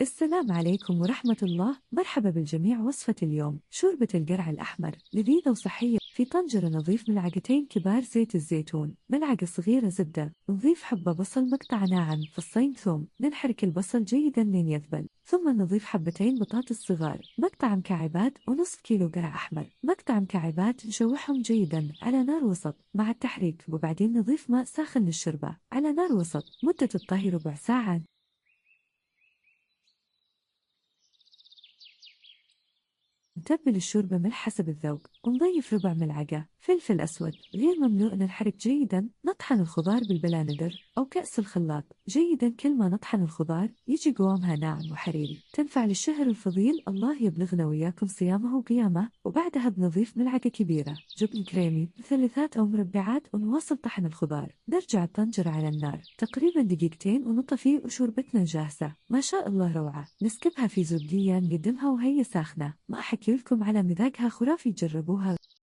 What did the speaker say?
السلام عليكم ورحمة الله، مرحبا بالجميع. وصفة اليوم شوربة القرع الأحمر، لذيذة وصحية. في طنجرة نضيف ملعقتين كبار زيت الزيتون، ملعقة صغيرة زبدة، نضيف حبة بصل مقطع ناعم، فصين ثوم، ننحرك البصل جيدا لين يذبل، ثم نضيف حبتين بطاطس صغار مقطع مكعبات، ونصف كيلو قرع أحمر مقطع مكعبات. نشوحهم جيدا على نار وسط مع التحريك، وبعدين نضيف ماء ساخن للشوربة على نار وسط. مدة الطهي ربع ساعة. نتبل الشوربة ملح حسب الذوق، ونضيف ربع ملعقة فلفل أسود. غير ممنوع ننحرك جيدا. نطحن الخضار بالبلاندر أو كأس الخلاط جيدا. كل ما نطحن الخضار يجي قوامها ناعم وحريري، تنفع للشهر الفضيل. الله يبلغنا وياكم صيامه وقيامه. وبعدها بنضيف ملعقة كبيرة جبن كريمي مثلثات أو مربعات، ونواصل طحن الخضار. نرجع الطنجرة على النار تقريبا دقيقتين ونطفي، وشوربتنا جاهزة. ما شاء الله روعة. نسكبها في زبدية نقدمها وهي ساخنة. ما أحكي لكم على مذاقها خرافي، جربوها.